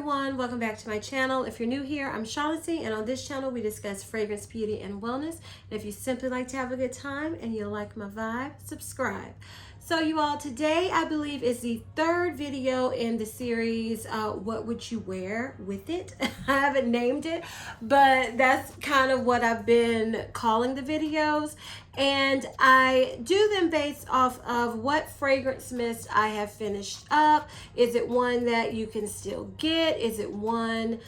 everyone, welcome back to my channel. If you're new here, I'm Shaughnessy, and on this channel we discuss fragrance, beauty, and wellness. And if you simply like to have a good time and you like my vibe, subscribe. So you all, today I believe is the third video in the series, what would you wear with it? I haven't named it, but that's kind of what I've been calling the videos. And I do them based off of what fragrance mist I have finished up. Is it one that you can still get? Is it one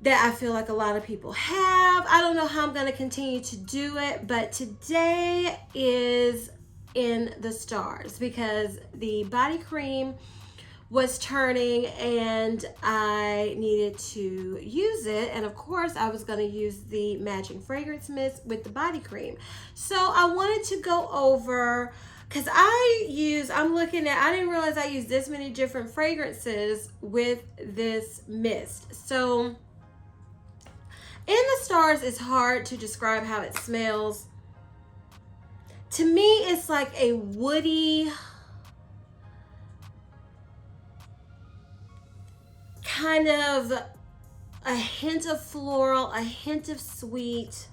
that I feel like a lot of people have? I don't know how I'm going to continue to do it, but today is in the stars because the body cream was turning and I needed to use it, and of course I was going to use the matching fragrance mist with the body cream. So I wanted to go over, because I didn't realize I used this many different fragrances with this mist. So in the stars, it's hard to describe how it smells. To me, it's like a woody, kind of a hint of floral, a hint of sweet,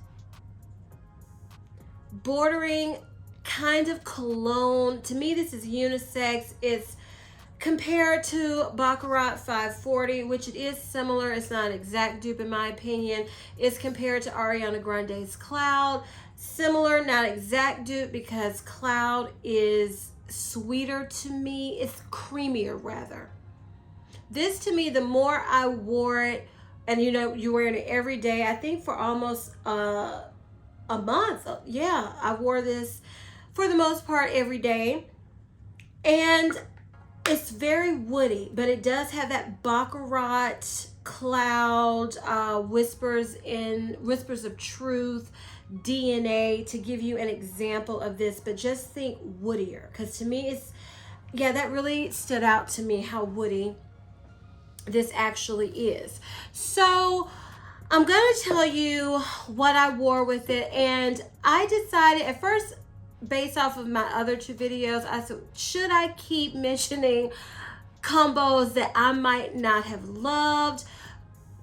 bordering kind of cologne. To me, this is unisex. It's compared to Baccarat 540, which it is similar. It's not an exact dupe in my opinion. It's compared to Ariana Grande's Cloud. Similar, not exact dupe, because Cloud is sweeter to me. It's creamier rather. This to me, the more I wore it, and you know, you're wearing it every day, I think for almost a month. Yeah, I wore this for the most part every day. And it's very woody, but it does have that Baccarat Cloud, whispers of truth, DNA, to give you an example of this. But just think woodier, because to me that really stood out to me how woody this actually is. So I'm gonna tell you what I wore with it, and I decided at first, based off of my other two videos, I said, should I keep mentioning combos that I might not have loved?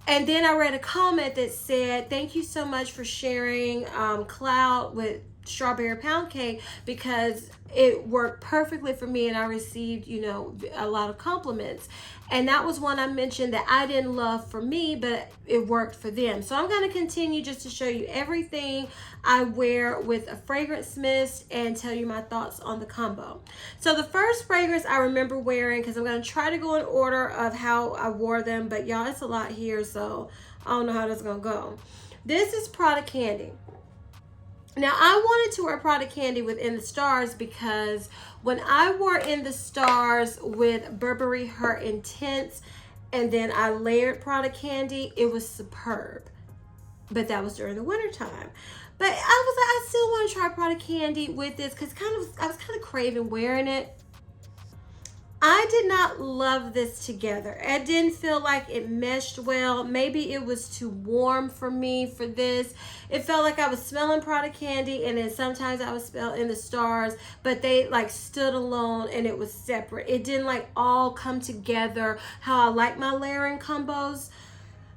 And then I read a comment that said, thank you so much for sharing Cloud with Strawberry Pound Cake, because it worked perfectly for me and I received, you know, a lot of compliments. And that was one I mentioned that I didn't love for me, but it worked for them. So I'm going to continue just to show you everything I wear with a fragrance mist and tell you my thoughts on the combo. So the first fragrance I remember wearing, because I'm going to try to go in order of how I wore them, but y'all, it's a lot here, so I don't know how this is going to go. This is Prada Candy. Now, I wanted to wear Prada Candy with In the Stars because when I wore In the Stars with Burberry Her Intense and then I layered Prada Candy, it was superb. But that was during the winter time. But I was like, I still want to try Prada Candy with this because I was kind of craving wearing it. I did not love this together. It didn't feel like it meshed well. Maybe it was too warm for me for this. It felt like I was smelling Prada Candy, and then sometimes I would smell In the Stars, but they like stood alone and it was separate. It didn't like all come together how I like my layering combos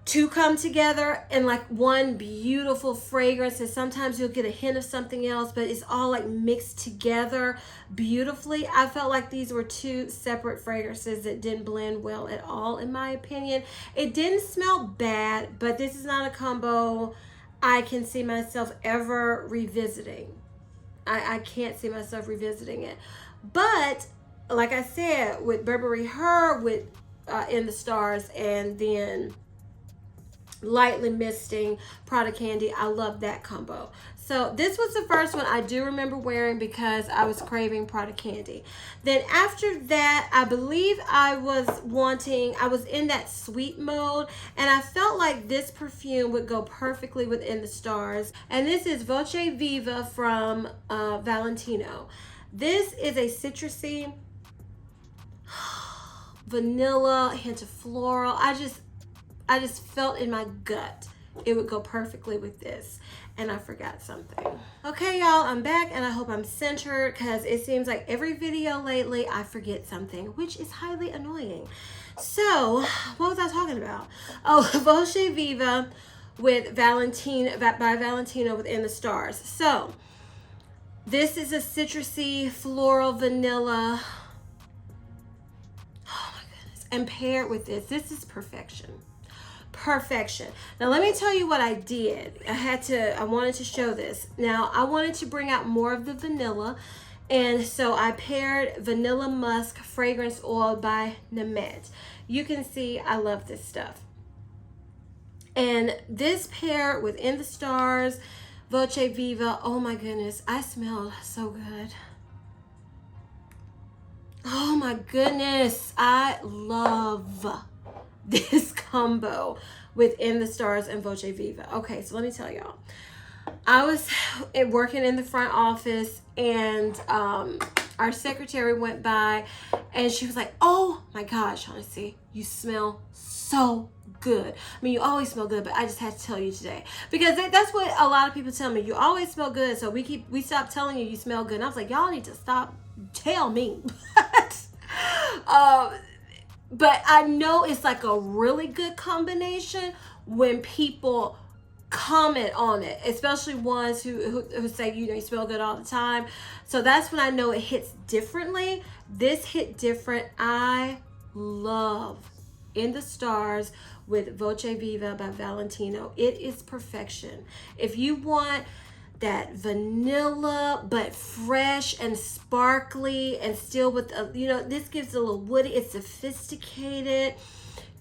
to come together in like one beautiful fragrance. And sometimes you'll get a hint of something else, but it's all like mixed together beautifully. I felt like these were two separate fragrances that didn't blend well at all, in my opinion. It didn't smell bad, but this is not a combo I can see myself ever revisiting. I can't see myself revisiting it. But like I said, with Burberry Her, with In the Stars, and then lightly misting Prada Candy, I love that combo. So this was the first one I do remember wearing because I was craving Prada Candy. Then after that, I believe I was in that sweet mode, and I felt like this perfume would go perfectly with In the Stars. And this is Voce Viva from Valentino. This is a citrusy, vanilla, hint of floral. I just felt in my gut it would go perfectly with this. And I forgot something. Okay, y'all, I'm back and I hope I'm centered, because it seems like every video lately I forget something, which is highly annoying. So, what was I talking about? Oh, Voce Viva with Valentino, by Valentino with In the Stars. So, this is a citrusy, floral, vanilla. Oh my goodness. And paired with this is perfection. Perfection. Now, let me tell you what I did. I wanted to show this. Now, I wanted to bring out more of the vanilla. And so I paired Vanilla Musk Fragrance Oil by Nemeth. You can see I love this stuff. And this pair with In the Stars, Voce Viva, oh my goodness, I smelled so good. Oh my goodness, I love this combo with In the Stars and Voce Viva. Okay, so let me tell y'all. I was working in the front office, and our secretary went by, and she was like, oh my gosh, Shaughnessy, you smell so good. I mean, you always smell good, but I just had to tell you today, because that's what a lot of people tell me. You always smell good, so we stopped telling you smell good. And I was like, y'all need to stop tell me. But I know it's like a really good combination when people comment on it, especially ones who say, you smell good all the time. So that's when I know it hits differently. This hit different. I love In the Stars with Voce Viva by Valentino. It is perfection. If you want that vanilla but fresh and sparkly and still with this gives a little woody, it's sophisticated,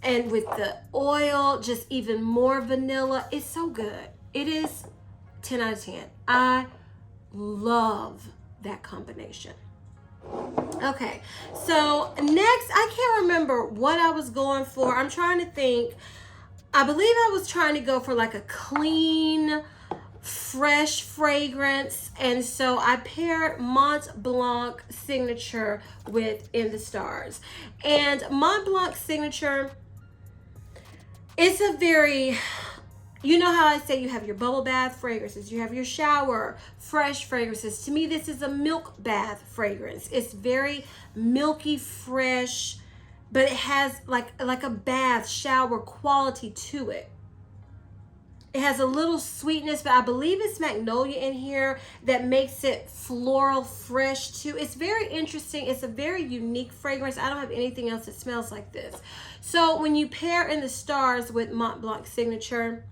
and with the oil just even more vanilla. It's so good. It is 10 out of 10. I love that combination. Okay, so next, I can't remember what I was going for. I'm trying to think. I believe I was trying to go for like a clean, fresh fragrance, and so I paired Mont Blanc Signature with In the Stars. And Mont Blanc Signature, it's a very, you know how I say you have your bubble bath fragrances, you have your shower fresh fragrances. To me, this is a milk bath fragrance. It's very milky, fresh, but it has like a bath shower quality to it. It has a little sweetness, but I believe it's magnolia in here that makes it floral fresh too. It's very interesting. It's a very unique fragrance. I don't have anything else that smells like this. So when you pair In the Stars with Mont Blanc Signature,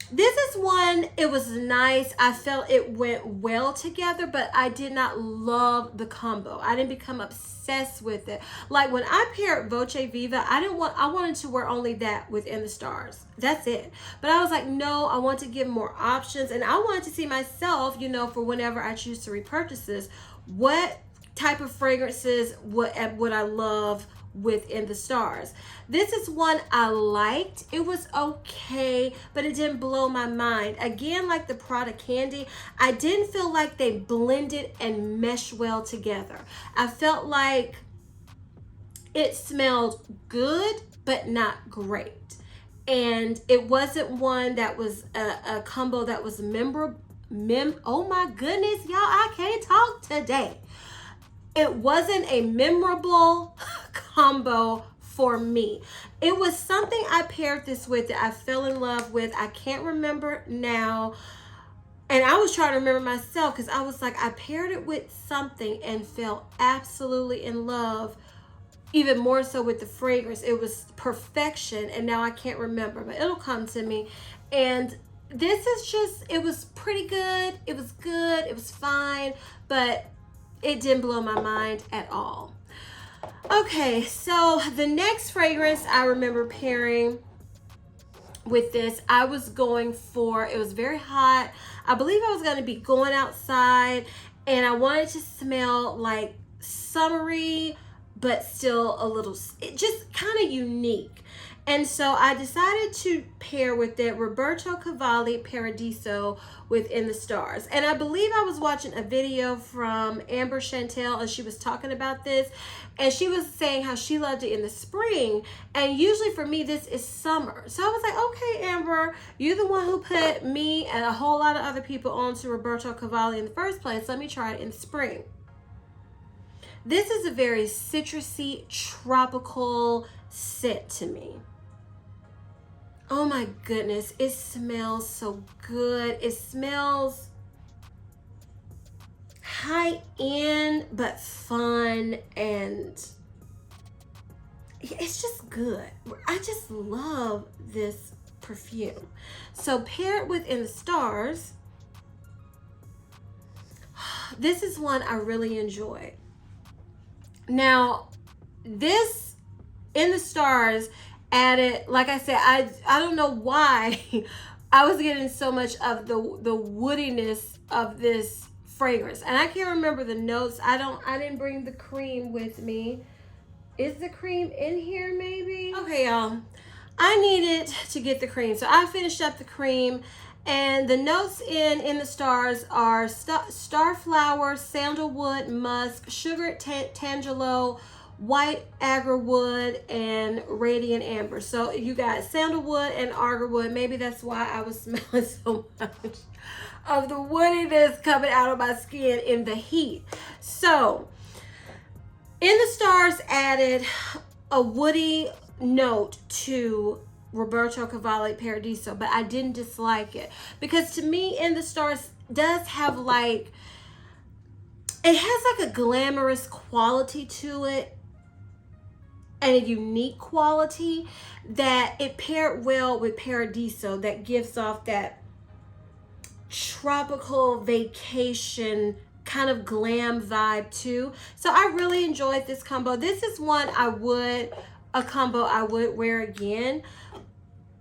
this is one, it was nice. I felt it went well together, but I did not love the combo. I didn't become obsessed with it. Like when I paired Voce Viva, I wanted to wear only that with In the Stars. That's it. But I was like, no, I want to give more options. And I wanted to see myself, for whenever I choose to repurchase this, what type of fragrances would I love with In the Stars. This is one I liked. It was okay, but it didn't blow my mind. Again, like the Prada Candy, I didn't feel like they blended and meshed well together. I felt like it smelled good, but not great. And it wasn't one that was a combo that was memorable. Oh my goodness, y'all, I can't talk today. It wasn't a memorable combo for me. It was something I paired this with that I fell in love with. I can't remember now. And I was trying to remember myself because I was like, I paired it with something and fell absolutely in love, even more so with the fragrance. It was perfection, and now I can't remember, but it'll come to me. And this is just, it was pretty good. It was good. It was fine, but it didn't blow my mind at all. Okay, so the next fragrance I remember pairing with this, I was going for, it was very hot. I believe I was going to be going outside, and I wanted to smell like summery, but still a little, just kind of unique. And so I decided to pair with it Roberto Cavalli Paradiso with In the Stars. And I believe I was watching a video from Amber Chantel, and she was talking about this. And she was saying how she loved it in the spring. And usually for me, this is summer. So I was like, okay, Amber, you're the one who put me and a whole lot of other people onto Roberto Cavalli in the first place. Let me try it in the spring. This is a very citrusy, tropical scent to me. Oh my goodness, it smells so good. It smells high end but fun, and it's just good. I just love this perfume. So paired with In the Stars, this is one I really enjoy. Now, this In the Stars added, like I said, I don't know why I was getting so much of the woodiness of this fragrance, and I can't remember the notes. I didn't bring the cream with me. Is the cream in here maybe? Okay, y'all, I needed to get the cream, so I finished up the cream, and the notes in the Stars are starflower, sandalwood, musk, sugared tangelo, white agarwood, and radiant amber. So you got sandalwood and agarwood. Maybe that's why I was smelling so much of the woodiness coming out of my skin in the heat. So In the Stars added a woody note to Roberto Cavalli Paradiso, but I didn't dislike it, because to me In the Stars does have like, it has like a glamorous quality to it and a unique quality that it paired well with Paradiso, that gives off that tropical vacation kind of glam vibe too. So I really enjoyed this combo. This is one a combo I would wear again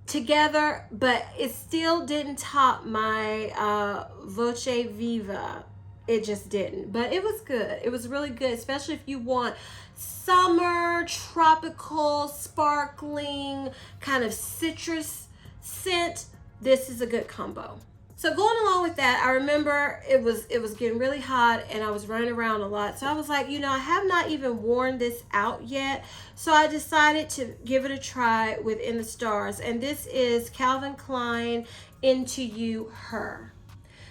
together, but it still didn't top my Voce Viva. It just didn't, but it was good. It was really good, especially if you want summer, tropical, sparkling, kind of citrus scent. This is a good combo. So going along with that, I remember it was getting really hot and I was running around a lot. So I was like, I have not even worn this out yet. So I decided to give it a try with In the Stars. And this is Calvin Klein Into You Her.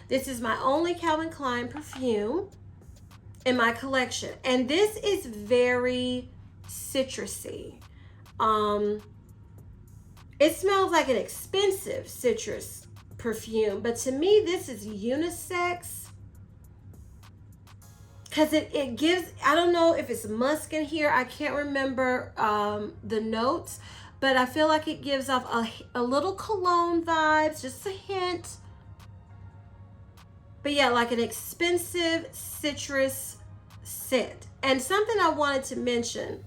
This is my only Calvin Klein perfume in my collection. And this is very citrusy. It smells like an expensive citrus perfume, but to me this is unisex, because it gives, I don't know if it's musk in here, I can't remember the notes, but I feel like it gives off a little cologne vibes, just a hint. But yeah, like an expensive citrus scent. And something I wanted to mention,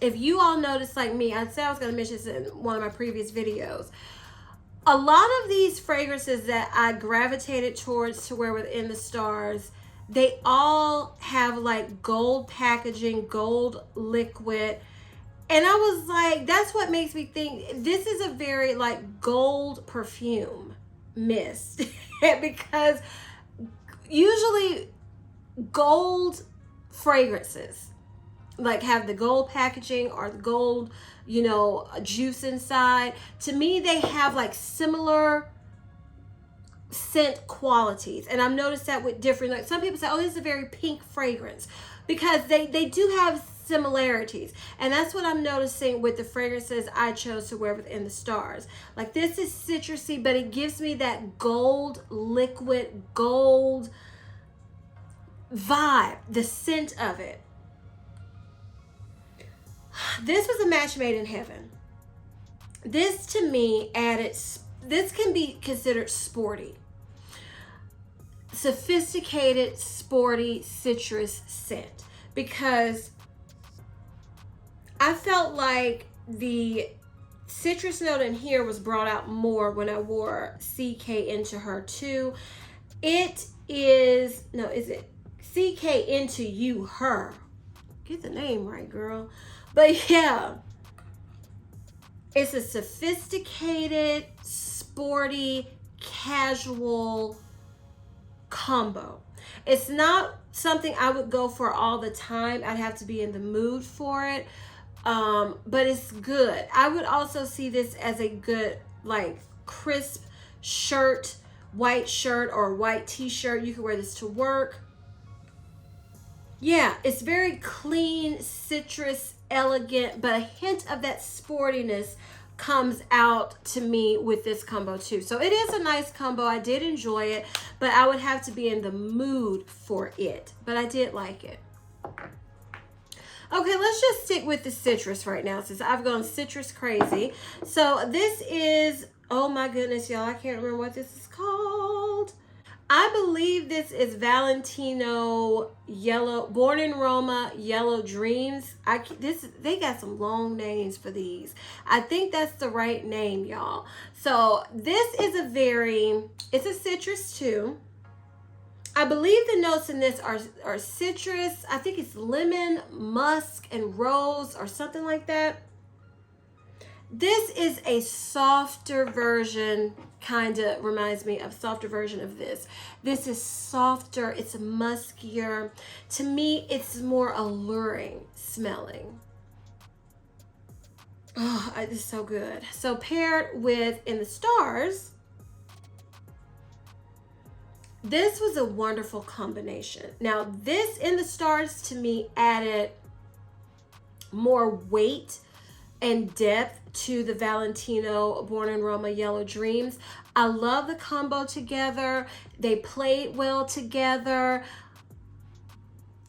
if you all noticed like me, I said I was going to mention this in one of my previous videos, a lot of these fragrances that I gravitated towards to wear with In the Stars, they all have like gold packaging, gold liquid. And I was like, that's what makes me think this is a very like gold perfume mist. Because usually gold fragrances like have the gold packaging or the gold, juice inside. To me, they have like similar scent qualities. And I've noticed that with different, like some people say, oh, this is a very pink fragrance, because they do have similarities. And that's what I'm noticing with the fragrances I chose to wear with In the Stars. Like this is citrusy, but it gives me that gold, liquid gold vibe, the scent of it. This was a match made in heaven. This to me added, this can be considered sporty. Sophisticated, sporty citrus scent. Because I felt like the citrus note in here was brought out more when I wore CK Into Her too. It is, no, is it CK Into You Her? Get the name right, girl. But yeah, it's a sophisticated, sporty, casual combo. It's not something I would go for all the time. I'd have to be in the mood for it. But it's good. I would also see this as a good, like, crisp shirt, white shirt or white t-shirt. You can wear this to work. Yeah, it's very clean, citrus, elegant, but a hint of that sportiness comes out to me with this combo too. So it is a nice combo. I did enjoy it, but I would have to be in the mood for it. But I did like it. Okay, let's just stick with the citrus right now since I've gone citrus crazy. So this is, oh my goodness, y'all, I can't remember what this is called. I believe this is Valentino Yellow, Born in Roma Yellow Dreams. They got some long names for these. I think that's the right name, y'all. So this is it's a citrus too. I believe the notes in this are citrus. I think it's lemon, musk, and rose or something like that. This is a softer version, kind of reminds me of softer version of this. This is softer, it's muskier. To me, it's more alluring smelling. Oh, it's so good. So paired with In the Stars, this was a wonderful combination. Now, this In the Stars to me added more weight and depth to the Valentino Born in Roma Yellow Dreams. I love the combo together. They played well together.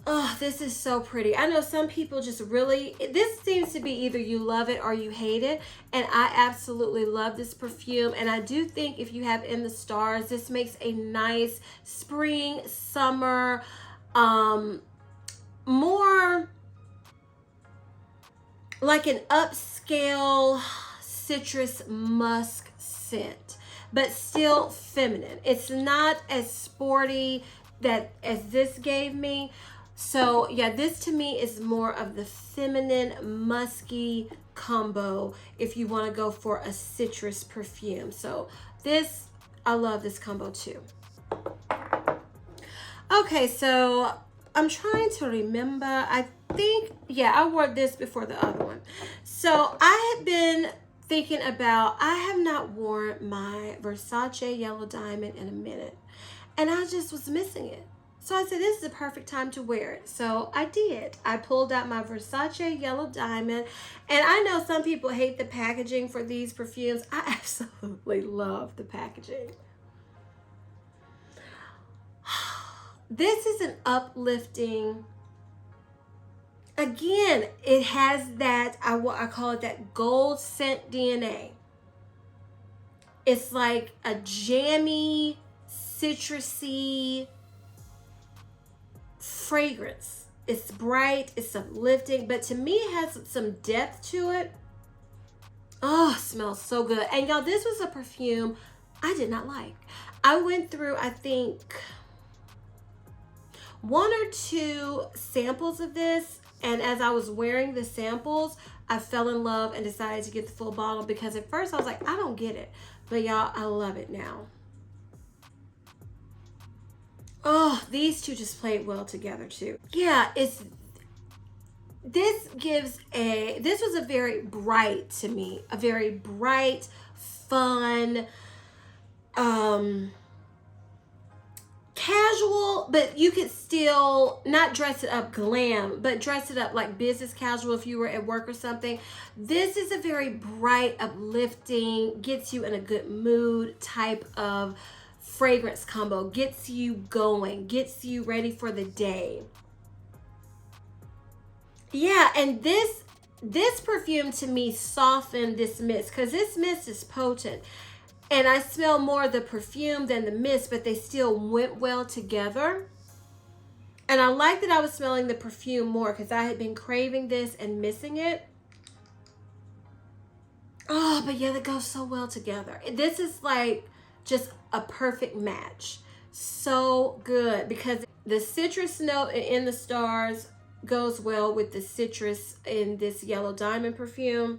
Oh, this is so pretty. I know some people just really, this seems to be either you love it or you hate it. And I absolutely love this perfume. And I do think if you have In the Stars, this makes a nice spring, summer, more like an upscale citrus musk scent, but still feminine. It's not as sporty as this gave me. So yeah, this to me is more of the feminine musky combo if you want to go for a citrus perfume. So this, I love this combo too. Okay, so I'm trying to remember. I think, yeah, I wore this before the other one. So I had been thinking about, I have not worn my Versace Yellow Diamond in a minute. And I just was missing it. So I said, this is the perfect time to wear it. So I did. I pulled out my Versace Yellow Diamond. And I know some people hate the packaging for these perfumes. I absolutely love the packaging. This is an uplifting, again, it has that, I call it that gold scent DNA. It's like a jammy, citrusy fragrance. It's bright, it's uplifting, but to me it has some depth to it. Oh, it smells so good. And y'all, this was a perfume I did not like. I went through, I think, 1 or 2 samples of this, and as I was wearing the samples, I fell in love and decided to get the full bottle, because at first I was like, I don't get it, but y'all, I love it now. Oh, these two just played well together too. Yeah, this was a very bright, to me, a very bright, fun, casual, but you could still not dress it up glam, but dress it up like business casual if you were at work or something. This is a very bright, uplifting, gets you in a good mood type of fragrance combo, gets you going, gets you ready for the day. Yeah, and this perfume to me softened this mist, because this mist is potent. And I smell more of the perfume than the mist, but they still went well together. And I like that I was smelling the perfume more, because I had been craving this and missing it. Oh, but yeah, that goes so well together. This is like just a perfect match. So good, because the citrus note in the Stars goes well with the citrus in this Yellow Diamond perfume.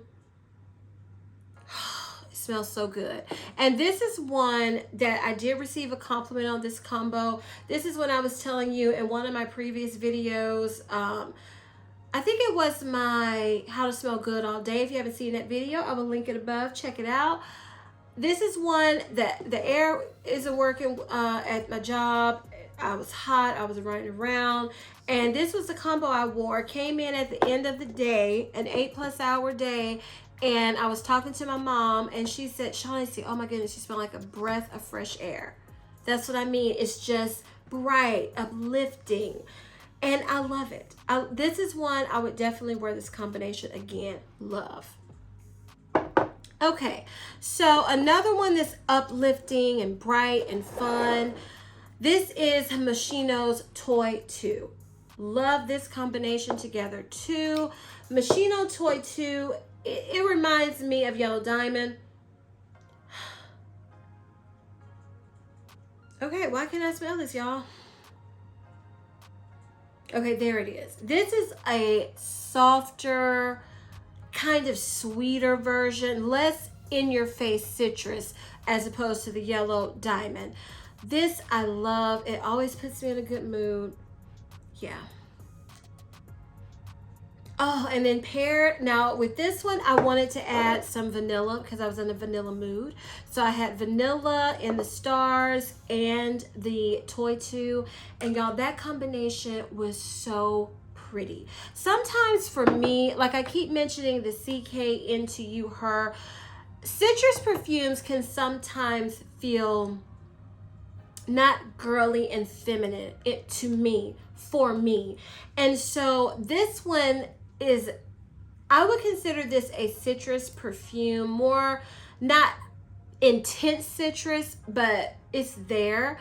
Smells so good. And this is one that I did receive a compliment on, this combo. This is when I was telling you in one of my previous videos, I think it was my How to Smell Good All Day. If you haven't seen that video, I will link it above. Check it out. This is one that the air isn't working at my job. I was hot. I was running around. And this was the combo I wore. Came in at the end of the day, an 8+ hour day. And I was talking to my mom, and she said, Shaughnessy, oh my goodness, you smell like a breath of fresh air. That's what I mean. It's just bright, uplifting. And I love it. This is one I would definitely wear this combination again. Love. Okay, so another one that's uplifting and bright and fun. This is Moschino's Toy 2. Love this combination together too. Moschino Toy 2, it reminds me of Yellow Diamond. Okay, why can't I smell this, y'all? Okay, there it is. This is a softer, kind of sweeter version, less in-your-face citrus as opposed to the Yellow Diamond. This I love. It always puts me in a good mood. Yeah. Oh, and then paired, now with this one, I wanted to add some vanilla because I was in a vanilla mood. So I had vanilla in the stars and the Toy 2. And y'all, that combination was so pretty. Sometimes for me, like I keep mentioning the CK Into You Her, citrus perfumes can sometimes feel not girly and feminine for me. And so this one is, I would consider this a citrus perfume, more not intense citrus, but it's there.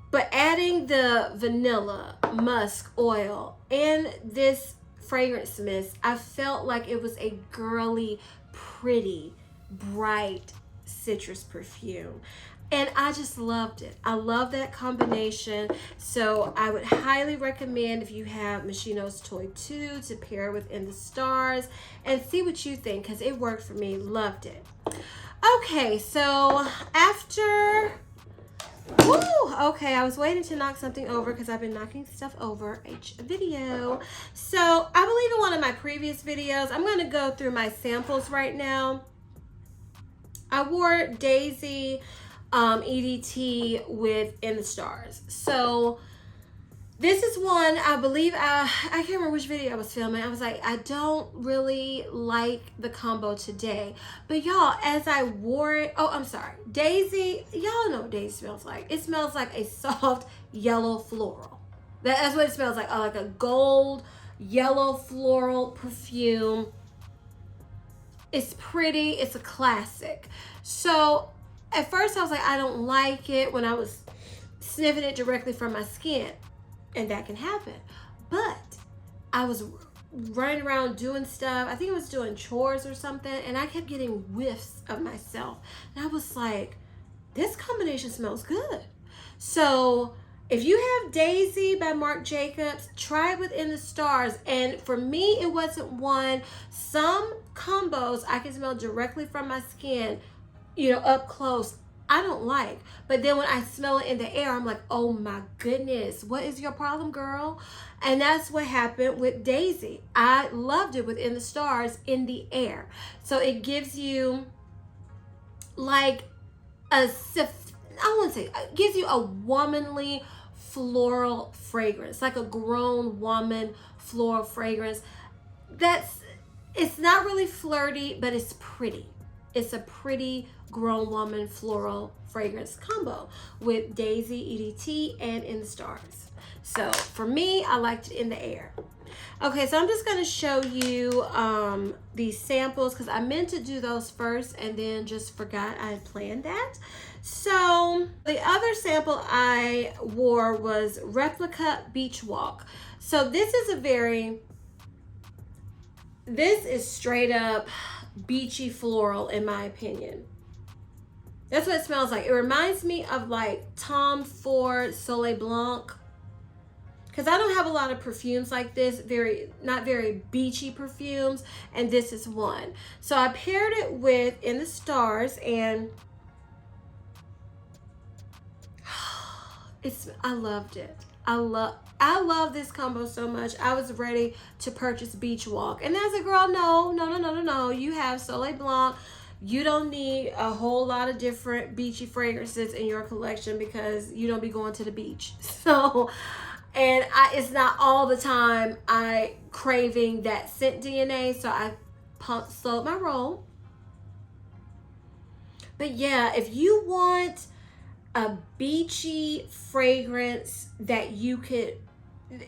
But adding the vanilla, musk oil, and this fragrance mist, I felt like it was a girly, pretty, bright citrus perfume. And I just loved it. I love that combination. So I would highly recommend, if you have Moschino's Toy 2, to pair with In the Stars and see what you think, because it worked for me. Loved it. Okay, so after... Woo! Okay, I was waiting to knock something over because I've been knocking stuff over each video. So I believe in one of my previous videos, I'm going to go through my samples right now. I wore Daisy EDT with In the Stars. So this is one, I believe, I can't remember which video I was filming. I was like, I don't really like the combo today. But y'all, as I wore it, oh, I'm sorry. Daisy, y'all know what Daisy smells like. It smells like a soft yellow floral. That's what it smells like. Like a gold yellow floral perfume. It's pretty. It's a classic. So at first I was like, I don't like it when I was sniffing it directly from my skin. And that can happen. But I was running around doing stuff. I think I was doing chores or something. And I kept getting whiffs of myself. And I was like, this combination smells good. So if you have Daisy by Marc Jacobs, try it with In the Stars. And for me, it wasn't one. Some combos I can smell directly from my skin, you know, up close, I don't like. But then when I smell it in the air, I'm like, oh my goodness, what is your problem, girl? And that's what happened with Daisy. I loved it with In the Stars in the air. So it gives you like it gives you a womanly floral fragrance, like a grown woman floral fragrance. It's not really flirty, but it's pretty. It's a pretty grown woman floral fragrance combo with Daisy EDT and In the Stars. So for me, I liked it in the air. Okay, so I'm just going to show you these samples because I meant to do those first and then just forgot I had planned that. So the other sample I wore was Replica Beach Walk. So this is straight up beachy floral in my opinion. That's what it smells like. It reminds me of like Tom Ford Soleil Blanc, because I don't have a lot of perfumes like this, not very beachy perfumes, and this is one. So I paired it with In the Stars, and I loved it. I love this combo so much. I was ready to purchase Beach Walk. And as a girl, no. You have Soleil Blanc. You don't need a whole lot of different beachy fragrances in your collection because you don't be going to the beach. So, and it's not all the time I craving that scent DNA, so I slowed my roll. But yeah, if you want a beachy fragrance that you could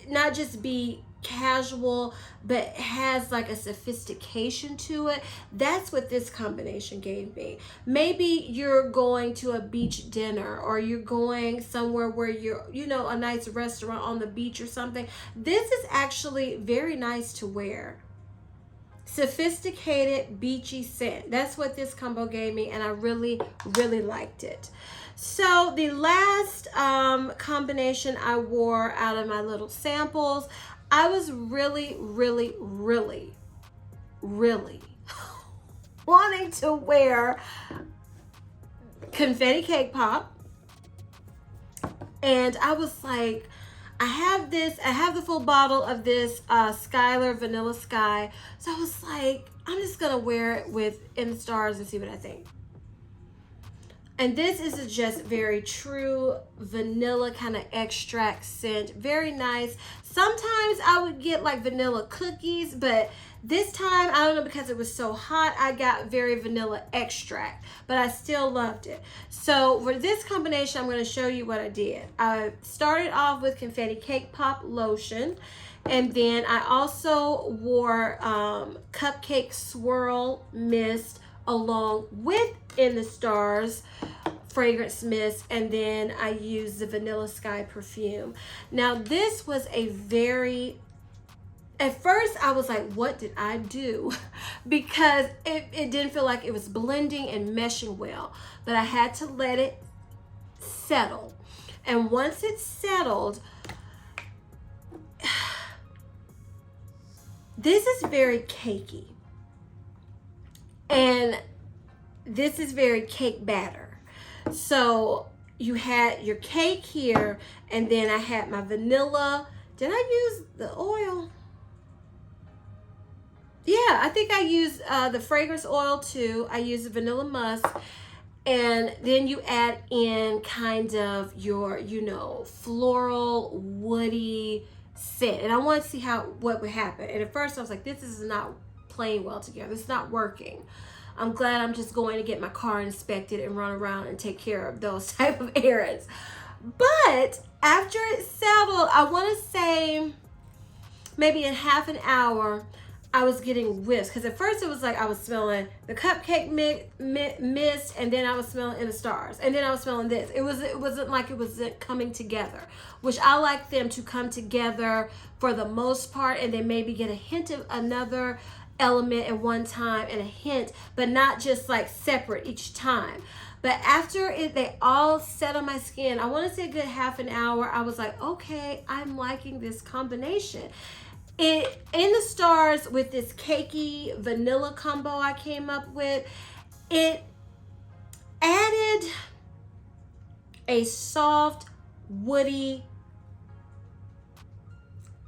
not just be casual but has like a sophistication to it, that's what this combination gave me. Maybe you're going to a beach dinner, or you're going somewhere where you're, you know, a nice restaurant on the beach or something. This is actually very nice to wear. Sophisticated beachy scent. That's what this combo gave me, and I really liked it. So the last combination I wore out of my little samples, I was really wanting to wear Confetti Cake Pop. And I was like, I have the full bottle of this Skylar Vanilla Sky. So I was like, I'm just gonna wear it with In the Stars and see what I think. And this is just very true vanilla kind of extract scent. Very nice. Sometimes I would get like vanilla cookies, but this time, I don't know, because it was so hot, I got very vanilla extract, but I still loved it. So for this combination, I'm going to show you what I did. I started off with Confetti Cake Pop lotion, and then I also wore Cupcake Swirl Mist along with In the Stars fragrance mist, and then I used the Vanilla Sky perfume. Now this was a very, at first I was like, what did I do? Because it didn't feel like it was blending and meshing well, but I had to let it settle. And once it settled, this is very cakey. And this is very cake batter. So you had your cake here, and then I had my vanilla. Did I use the oil? Yeah, I think I used the fragrance oil too. I used the vanilla musk. And then you add in kind of your, you know, floral, woody scent. And I want to see what would happen. And at first I was like, this is not playing well together. It's not working. I'm glad I'm just going to get my car inspected and run around and take care of those type of errands. But after it settled, I want to say maybe in half an hour, I was getting whiffs. Because at first it was like I was smelling the cupcake mist, and then I was smelling In the Stars, and then I was smelling this. It wasn't like it was coming together, which I like them to come together for the most part, and then maybe get a hint of another element at one time and a hint, but not just like separate each time. But after they all set on my skin, I want to say a good half an hour, I was like, okay, I'm liking this combination. In the Stars, with this cakey vanilla combo I came up with, it added a soft, woody,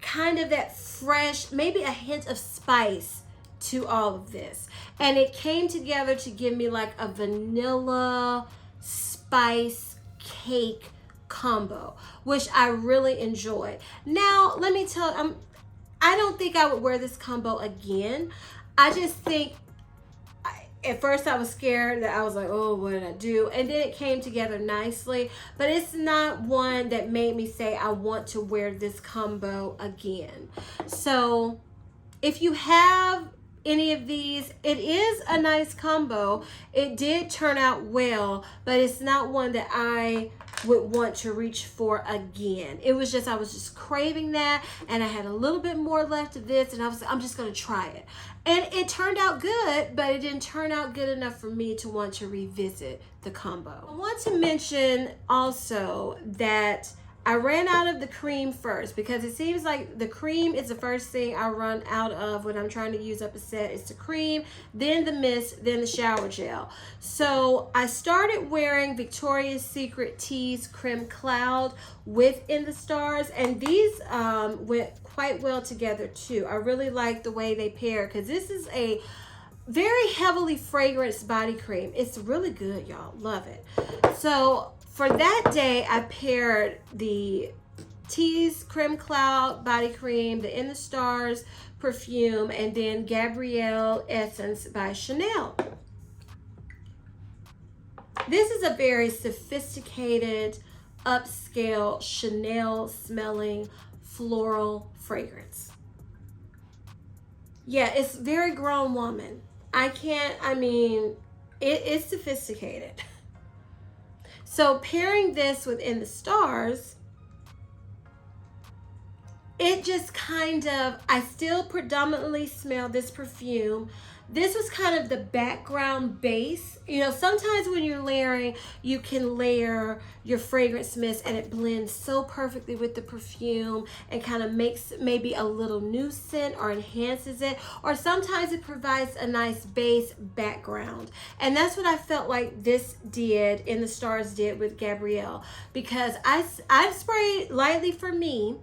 kind of that fresh, maybe a hint of spice to all of this. And it came together to give me like a vanilla spice cake combo, which I really enjoyed. Now, let me tell you, I don't think I would wear this combo again. I just think, at first I was scared that I was like, oh, what did I do? And then it came together nicely, but it's not one that made me say I want to wear this combo again. So if you have any of these, it is a nice combo. It did turn out well, but it's not one that I would want to reach for again. It was just, I was just craving that, and I had a little bit more left of this, and I'm just gonna try it. And it turned out good, but it didn't turn out good enough for me to want to revisit the combo. I want to mention also that I ran out of the cream first, because it seems like the cream is the first thing I run out of when I'm trying to use up a set. It's the cream, then the mist, then the shower gel. So I started wearing Victoria's Secret Tease Creme Cloud with In the Stars, and these went quite well together too. I really like the way they pair, because this is a very heavily fragranced body cream. It's really good, y'all. Love it. So for that day, I paired the Tease Creme Cloud body cream, the In the Stars perfume, and then Gabrielle Essence by Chanel. This is a very sophisticated, upscale, Chanel smelling floral fragrance. Yeah, it's very grown woman. It's sophisticated. So pairing this with In the Stars, it just kind of, I still predominantly smell this perfume. This was kind of the background base. You know, sometimes when you're layering, you can layer your fragrance mist and it blends so perfectly with the perfume and kind of makes maybe a little new scent or enhances it. Or sometimes it provides a nice base background. And that's what I felt like this did, In the Stars did with Gabrielle. Because I sprayed lightly for me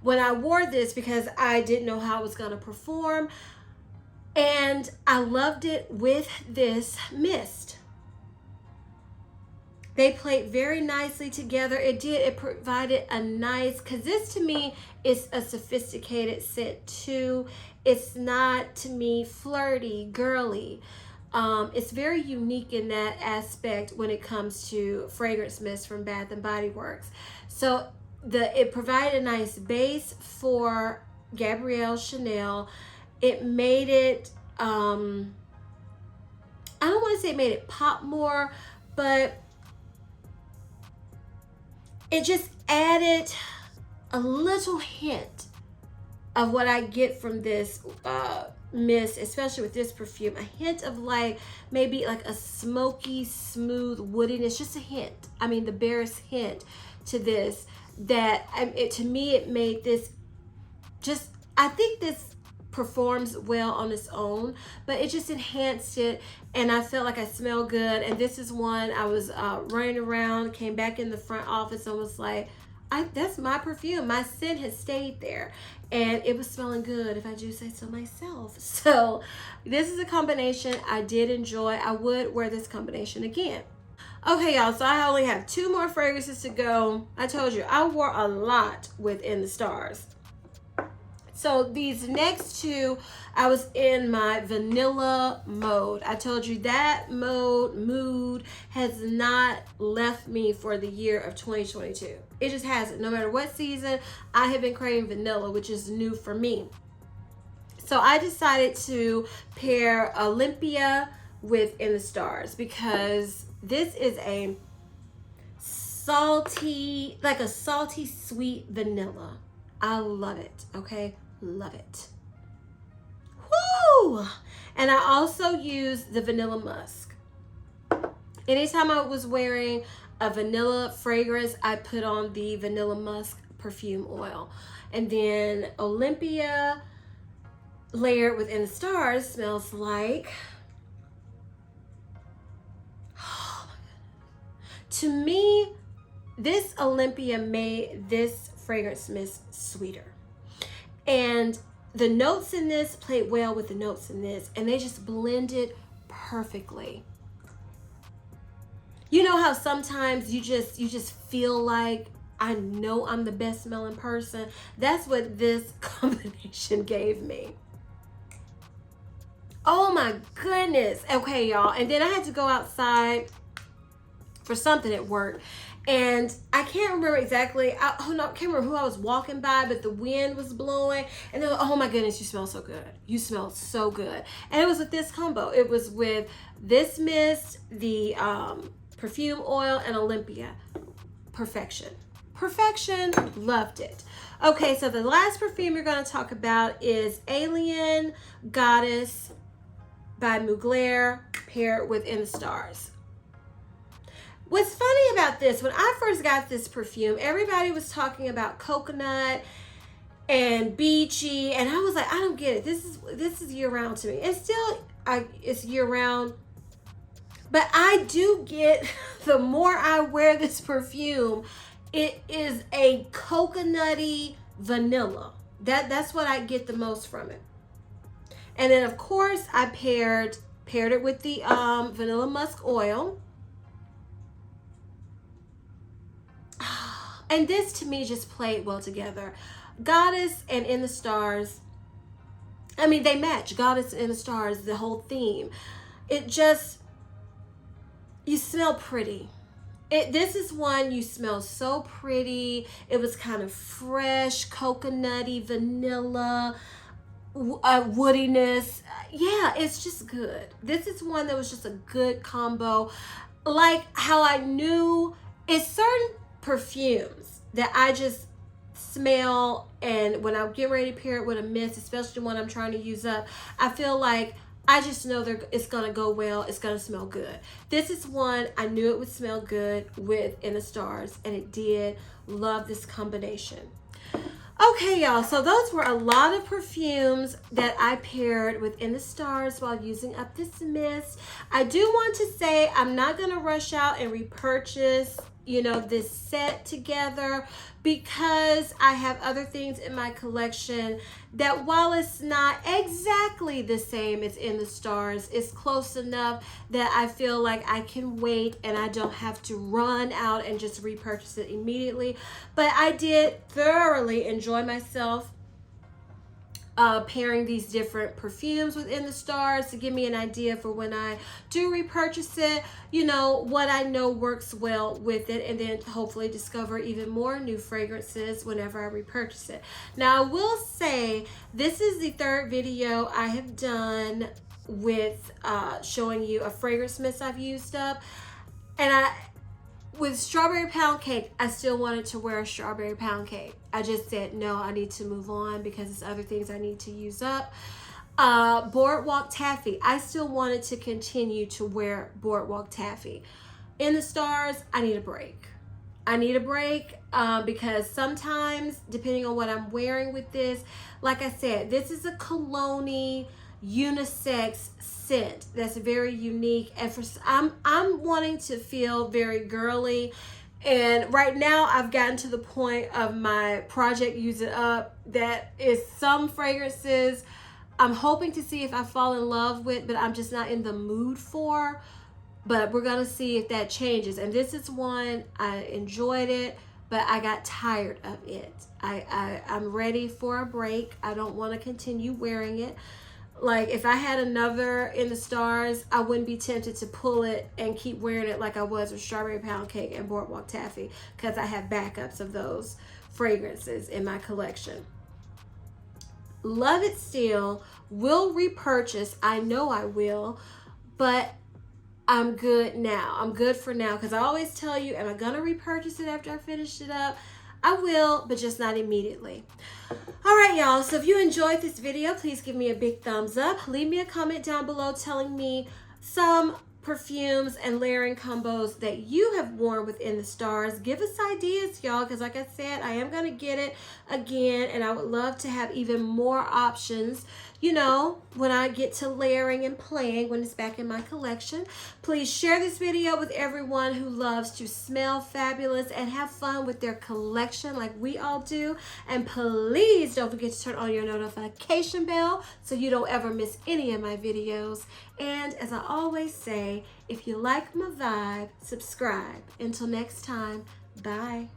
when I wore this because I didn't know how it was going to perform. And I loved it with this mist. They played very nicely together. It provided a nice, because this to me is a sophisticated scent too. It's not, to me, flirty, girly. It's very unique in that aspect when it comes to fragrance mist from Bath and Body Works. So it provided a nice base for Gabrielle Chanel. It made it, I don't want to say it made it pop more, but it just added a little hint of what I get from this mist, especially with this perfume. A hint of like, maybe like a smoky, smooth woodiness, just a hint. I mean, the barest hint to this, that to me, it made this just, I think this performs well on its own, but it just enhanced it, and I felt like I smelled good. And this is one I was running around, came back in the front office and was like, that's my perfume. My scent has stayed there, and it was smelling good, if I do say so myself. So this is a combination I did enjoy. I would wear this combination again. Okay, y'all, so I only have 2 more fragrances to go. I told you I wore a lot with In the Stars. So these next 2, I was in my vanilla mode. I told you that mood has not left me for the year of 2022. It just hasn't. No matter what season, I have been craving vanilla, which is new for me. So I decided to pair Olympia with In the Stars because this is a salty, like a salty sweet vanilla. I love it, okay? Love it. Woo! And I also use the vanilla musk. Anytime I was wearing a vanilla fragrance, I put on the vanilla musk perfume oil. And then Olympia layered with In the Stars smells like, oh my goodness. To me, this Olympia made this fragrance mist sweeter. And the notes in this played well with the notes in this, and they just blended perfectly. You know how sometimes you just feel like, I know I'm the best smelling person? That's what this combination gave me. Oh my goodness. Okay, y'all. And then I had to go outside for something at work. And I can't remember exactly, I can't remember who I was walking by, but the wind was blowing. And they were like, oh my goodness, you smell so good. You smell so good. And it was with this combo. It was with this mist, the perfume oil, and Olympia. Perfection. Perfection. Loved it. Okay, so the last perfume we're going to talk about is Alien Goddess by Mugler, paired with In the Stars. What's funny about this, when I first got this perfume, everybody was talking about coconut and beachy, and I was like, I don't get it. This is year round to me. It's still, it's year round, but I do get, the more I wear this perfume, it is a coconutty vanilla. That's what I get the most from it. And then of course I paired it with the vanilla musk oil. And this to me just played well together. Goddess and In the Stars, I mean, they match. Goddess and In the Stars, the whole theme. It just, you smell pretty. This is one you smell so pretty. It was kind of fresh, coconutty, vanilla, woodiness. Yeah, it's just good. This is one that was just a good combo. Like how I knew it's certain perfumes that I just smell, and when I get ready to pair it with a mist, especially when I'm trying to use up, I feel like I just know it's gonna go well. It's gonna smell good. This is one I knew it would smell good with In the Stars, and it did. Love this combination. Okay, y'all, so those were a lot of perfumes that I paired with In the Stars while using up this mist. I do want to say I'm not gonna rush out and repurchase, you know, this set together, because I have other things in my collection that, while it's not exactly the same as In the Stars, it's close enough that I feel like I can wait and I don't have to run out and just repurchase it immediately. But I did thoroughly enjoy myself pairing these different perfumes with In the Stars to give me an idea for when I do repurchase it, you know, what I know works well with it, and then hopefully discover even more new fragrances whenever I repurchase it. Now, I will say this is the third video I have done with showing you a fragrance mist I've used up, and with Strawberry Pound Cake, I still wanted to wear a Strawberry Pound Cake. I just said, no, I need to move on because there's other things I need to use up. Boardwalk Taffy, I still wanted to continue to wear Boardwalk Taffy. In the Stars, I need a break. I need a break because sometimes, depending on what I'm wearing with this, like I said, this is a cologne-y, unisex scent that's very unique, and I'm wanting to feel very girly, and right now I've gotten to the point of my project Use It Up that is some fragrances I'm hoping to see if I fall in love with, but I'm just not in the mood for. But we're gonna see if that changes. And this is one I enjoyed it, but I got tired of it. I'm ready for a break. I don't want to continue wearing it. Like, if I had another In the Stars, I wouldn't be tempted to pull it and keep wearing it like I was with Strawberry Pound Cake and Boardwalk Taffy, because I have backups of those fragrances in my collection. Love it still. Will repurchase. I know I will, but I'm good now. I'm good for now, because I always tell you, am I going to repurchase it after I finish it up? I will, but just not immediately. All right, y'all. So if you enjoyed this video, please give me a big thumbs up. Leave me a comment down below telling me some perfumes and layering combos that you have worn with In the Stars. Give us ideas, y'all, because like I said, I am going to get it again, and I would love to have even more options, you know, when I get to layering and playing, when it's back in my collection. Please share this video with everyone who loves to smell fabulous and have fun with their collection like we all do. And please don't forget to turn on your notification bell so you don't ever miss any of my videos. And as I always say, if you like my vibe, subscribe. Until next time, bye.